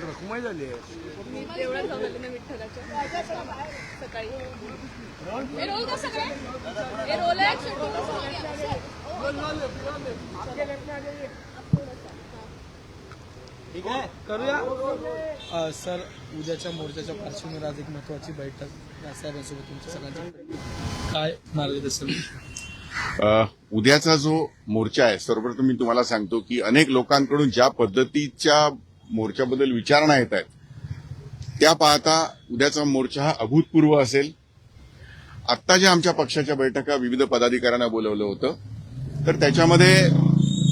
रखुमाई झाली आहे. मी तेवढं जाऊन ना विठ्ठलाच्या सकाळी हे रोल का सगळे हे रोल आहे ठीक आहे करूया. सर उद्याच्या मोर्चाच्या पार्श्वभूमीवर आज एक महत्वाची बैठक साहेबांसोबत तुमच्या सगळ्यांची काय मार्गदर्शन? उद्याचा जो मोर्चा आहे सर्वप्रथम मी तुम्हाला सांगतो की अनेक लोकांकडून ज्या पद्धतीच्या मोर्चाबद्दल विचारणा येत आहेत त्या पाहता उद्याचा मोर्चा हा अभूतपूर्व असेल. आत्ता ज्या आमच्या पक्षाच्या बैठका विविध पदाधिकाऱ्यांना बोलवलं होतं तर त्याच्यामध्ये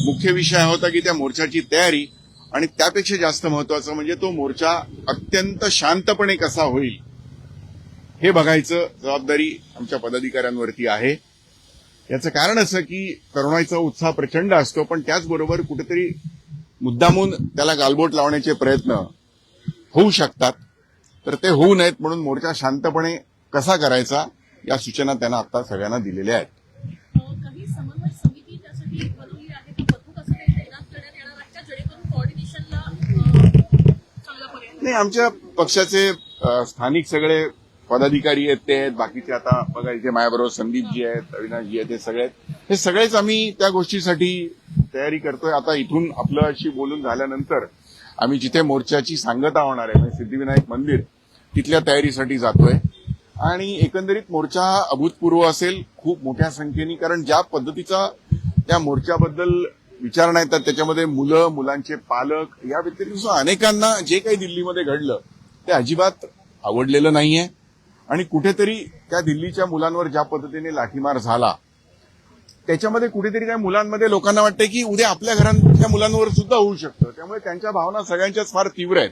मुख्य विषय हा होता की त्या मोर्चाची तयारी आणि त्यापेक्षा जास्त महत्वाचं म्हणजे तो मोर्चा अत्यंत शांतपणे कसा होईल हे बघायचं जबाबदारी आमच्या पदाधिकाऱ्यांवरती आहे. याचं कारण असं की तरुणाईचा उत्साह प्रचंड असतो पण त्याचबरोबर कुठेतरी मुद्दामून त्याला गालबोट लावण्याचे प्रयत्न होऊ शकतात तर ते होऊ नयेत म्हणून मोर्चा शांतपणे कसा करायचा या सूचना त्यांना आता सगळ्यांना दिलेल्या आहेत. काही समन्वय समिती त्यासाठी बनवली आहे का पथक असं काही तैनात करण्यात येणार आहे का जेणेकरून कोऑर्डिनेशनला चांगला पर्याय? नाही आमच्या पक्षाचे स्थानिक सगळे पदाधिकारी आहेत ते आहेत बाकीचे आता बघा इथे माझ्याबरोबर संदीपजी आहेत अविनाशजी आहेत हे सगळे आहेत हे सगळेच आम्ही त्या गोष्टीसाठी तयारी करतोय. आता इथून आपल्याशी बोलून झाल्यानंतर आम्ही जिथे मोर्चाची सांगता होणार आहे म्हणजे सिद्धिविनायक मंदिर तिथल्या तयारीसाठी जातोय आणि एकंदरीत मोर्चा हा अभूतपूर्व असेल खूप मोठ्या संख्येने कारण ज्या पद्धतीचा त्या मोर्चाबद्दल विचारणा येतात त्याच्यामध्ये मुलं मुलांचे पालक या व्यतिरिक्त अनेकांना जे काही दिल्लीमध्ये घडलं ते अजिबात आवडलेलं नाहीये आणि कुठेतरी त्या दिल्लीच्या मुलांवर ज्या पद्धतीने लाठीमार झाला त्याच्यामध्ये कुठेतरी त्या मुलांमध्ये लोकांना वाटतं की उद्या आपल्या घरांच्या मुलांवर सुद्धा होऊ शकतं. त्यामुळे त्यांच्या भावना सगळ्यांच्याच फार तीव्र आहेत.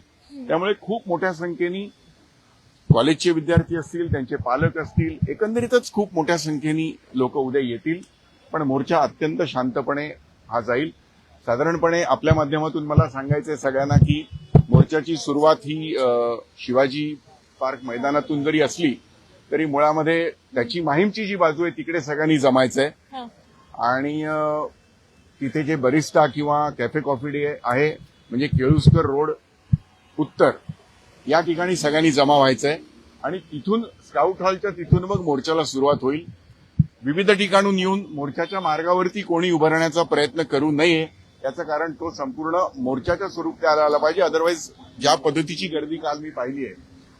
त्यामुळे खूप मोठ्या संख्येने कॉलेजचे विद्यार्थी असतील त्यांचे पालक असतील एकंदरीतच खूप मोठ्या संख्येने लोक उद्या येतील पण मोर्चा अत्यंत शांतपणे हा जाईल. साधारणपणे आपल्या माध्यमातून मला सांगायचंय सगळ्यांना की मोर्चाची सुरुवात ही शिवाजी पार्क मैदानातून जरी असली तरी मुळामध्ये त्याची माहीमची जी बाजू आहे तिकडे सगळ्यांनी जमायचंय आणि तिथे जे बरिस्टा किंवा कॅफे कॉफी डे आहे म्हणजे केळुसकर रोड उत्तर या ठिकाणी सगळ्यांनी जमा व्हायचंय आणि तिथून स्काउट हॉलच्या तिथून मग मोर्चाला सुरुवात होईल. विविध ठिकाणून येऊन मोर्चाच्या मार्गावरती कोणी उभारण्याचा प्रयत्न करू नये याचं कारण तो संपूर्ण मोर्चाच्या स्वरूपात आला पाहिजे. अदरवाईज ज्या पद्धतीची गर्दी काल मी पाहिली आहे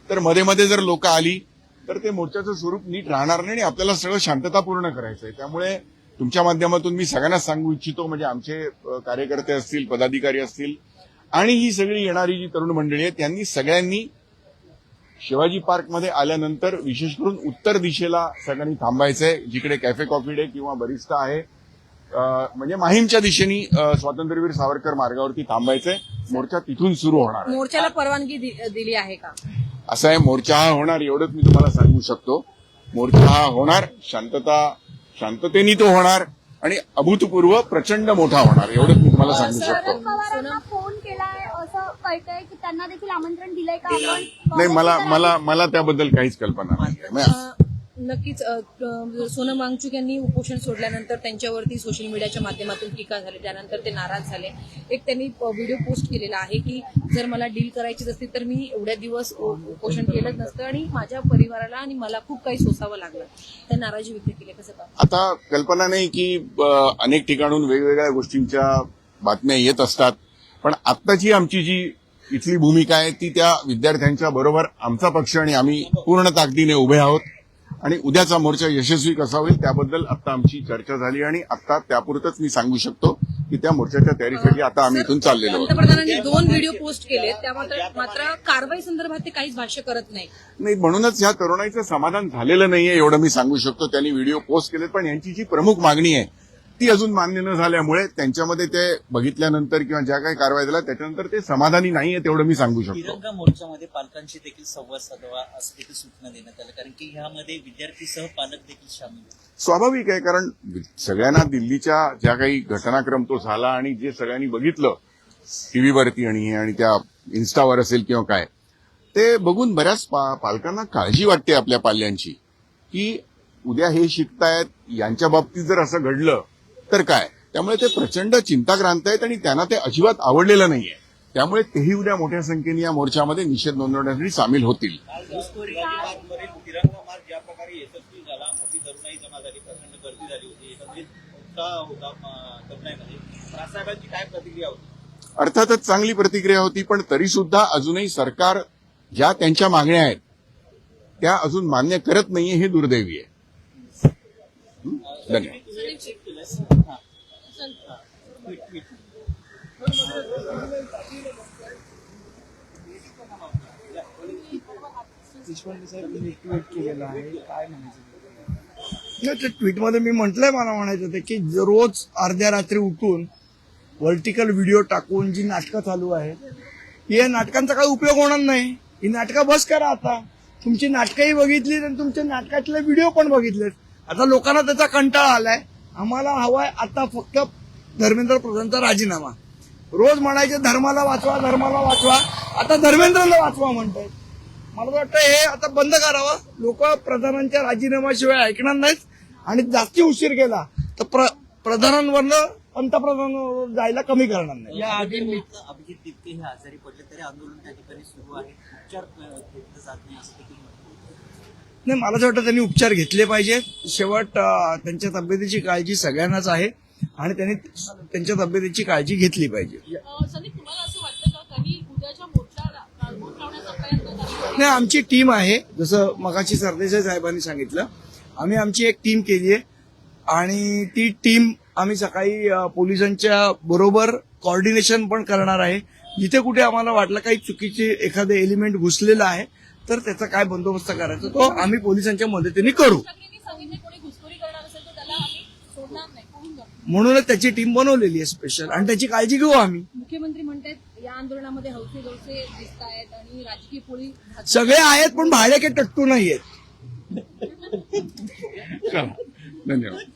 तर मध्ये मध्ये जर लोक आली तर ते मोर्चाचं स्वरूप नीट राहणार नाही आणि आपल्याला सगळं शांततापूर्ण करायचंय. त्यामुळे तुमच्या माध्यमातून मी सगळ्यांना सांगू इच्छितो म्हणजे आमचे कार्यकर्ते असतील पदाधिकारी असतील आणि ही सगळी येणारी जी तरुण मंडळी आहे त्यांनी सगळ्यांनी शिवाजी पार्कमध्ये आल्यानंतर विशेष करून उत्तर दिशेला सगळ्यांनी थांबायचंय जिकडे कॅफे कॉफी डे किंवा बरिस्टा आहे म्हणजे माहीमच्या दिशेने स्वातंत्र्यवीर सावरकर मार्गावरती थांबायचंय. मोर्चा तिथून सुरू होणार. मोर्चाला परवानगी दिली आहे का? असं आहे मोर्चा हा होणार एवढंच मी तुम्हाला सांगू शकतो. मोर्चा हा होणार शांततेने तो होणार आणि अभूतपूर्व प्रचंड मोठा होणार एवढंच मी तुम्हाला सांगू शकतो. पवारांना फोन केलाय असं कळतंय की त्यांना देखील आमंत्रण दिलंय का आपण? नाही मला त्याबद्दल काहीच कल्पना नाही. नक्कीच सोनम वांगचुक यांनी उपोषण सोडल्यानंतर त्यांच्यावरती सोशल मीडियाच्या माध्यमातून टीका झाली त्यानंतर ते नाराज झाले. एक त्यांनी व्हिडिओ पोस्ट केलेला आहे की जर मला डील करायचीच असती तर मी एवढ्या दिवस उपोषण केलंच नसतं आणि माझ्या परिवाराला आणि मला खूप काही सोसावं लागलं. त्या नाराजी व्यक्त केली कसं का? आता कल्पना नाही की अनेक ठिकाणून वेगवेगळ्या गोष्टींच्या बातम्या येत असतात पण आत्ताची आमची जी इथली भूमिका आहे ती त्या विद्यार्थ्यांच्या बरोबर आमचा पक्ष आणि आम्ही पूर्ण ताकदीने उभे आहोत आणि उद्याचा मोर्चा यशस्वी कसा होईल त्याबद्दल आता आमची चर्चा झाली आणि आता त्यापुरतच मी सांगू शकतो की त्या मोर्चाच्या तयारीसाठी आता आम्ही इथून चाललेलो आहोत. पंतप्रधानांनी 2 व्हिडिओ पोस्ट केले त्यामुळे मात्र कारवाई संदर्भात ते काहीच भाष्य करत नाही. म्हणूनच या तरुणाईचं समाधान झालेलं नाहीये एवढं मी सांगू शकतो. त्यांनी व्हिडिओ पोस्ट केलेत पण यांची जी प्रमुख मागणी आहे ती अजून मान्य न झाल्यामुळे त्यांच्यामध्ये ते बघितल्यानंतर किंवा ज्या काही कारवाई झाल्या त्याच्यानंतर ते समाधानी नाहीये तेवढं मी सांगू शकतो. तिरंगा मोर्चामध्ये पालकांशी देखील संवाद साधावा असं देखील सूचना देण्यात आल्या कारण की ह्यामध्ये विद्यार्थीसह पालक देखील सामील आहेत. स्वाभाविक आहे कारण सगळ्यांना दिल्लीच्या ज्या काही घटनाक्रम तो झाला आणि जे सगळ्यांनी बघितलं टीव्हीवरती आणि त्या इन्स्टावर असेल किंवा काय ते बघून बऱ्याच पालकांना काळजी वाटते आपल्या पाल्यांची की उद्या हे शिकतायत यांच्या बाबतीत जर असं घडलं तर काय. त्यामुळे ते प्रचंड चिंताक्रांत आहेत आणि त्यांना ते अजिबात आवडलेलं नाहीये. त्यामुळे तेही उद्या मोठ्या संख्येने या मोर्चामध्ये निषेध नोंदवण्यासाठी सामील होतील. घोषखोरीवरील तिरंगा मार्च ज्या प्रकारे यशस्वी झाला, मोठी तरुणाई जमा झाली, प्रचंड गर्दी झाली होती, एकत्रित उत्साह होता तरुणाईमध्ये. राजसाहेबांची काय प्रतिक्रिया होती? अर्थातच चांगली प्रतिक्रिया होती, पण तरी सुद्धा अजूनही सरकार ज्या त्यांच्या मागण्या आहेत त्या अजून मान्य करत नाहीये, हे दुर्दैवी आहे. धन्यवाद. केलेला आहे, काय म्हणायचं? नाही, त्या ट्विटमध्ये मी म्हटलंय, मला म्हणायचं होतं की रोज अर्ध्या रात्री उठून व्हर्टिकल व्हिडिओ टाकून जी नाटकं चालू आहेत या नाटकांचा काही उपयोग होणार नाही. ही नाटकं बस करा आता. तुमची नाटकंही बघितली आणि तुमच्या नाटकातले व्हिडिओ पण बघितलेत. आता लोकांना त्याचा कंटाळा आलाय. आम्हाला हवाय आता फक्त धर्मेंद्र प्रधानचा राजीनामा. रोज म्हणायचे धर्माला वाचवा, धर्माला वाचवा, आता धर्मेंद्रला वाचवा म्हणतायत. मला वाटतं हे आता बंद करावं. लोक प्रधानांच्या राजीनाम्याशिवाय ऐकणार नाहीत आणि जास्ती उशीर केला तर प्रधानांवरनं पंतप्रधानांवर जायला कमी करणार नाही. या आधी अभिजित तितके हे आजारी पडले तरी आंदोलन त्या ठिकाणी सुरू आहे, उपचार घेतले जात नाही असं देखील म्हणतात. नाही, मला असं वाटतं त्यांनी उपचार घेतले पाहिजेत. शेवट त्यांच्या तब्येतीची काळजी सगळ्यांनाच आहे आणि त्यांनी त्यांच्या तब्येतीची काळजी घेतली पाहिजे. संदीप, तुम्हाला असं वाटतं का कधी उद्याच्या मोर्चाला लावण्याचा प्रयत्न करणार? नाही, आमची टीम आहे. जसं मगाशी सरदेसाई साहेबांनी सांगितलं, आम्ही आमची एक टीम केली आहे आणि ती टीम आम्ही सकाळी पोलिसांच्या बरोबर कॉर्डिनेशन पण करणार आहे. जिथे कुठे आम्हाला वाटलं काही चुकीचे एखादे एलिमेंट घुसलेला आहे तर त्याचा काय बंदोबस्त करायचा तो आम्ही पोलिसांच्या मदतीने करू. ठाकरेंनी सांगितले कोणी घुसखोरी करणार असेल तर त्याला आम्ही सोडणार नाही, पळून जाऊ. म्हणूनच त्याची टीम बनवलेली आहे स्पेशल आणि त्याची काळजी घेऊ आम्ही. मुख्यमंत्री म्हणतात या आंदोलनामध्ये हौसे गौसे दिसत आहेत आणि राजकीय पोळी सगळे आहेत पण भाडे काही टट्टू नाहीयेत. धन्यवाद.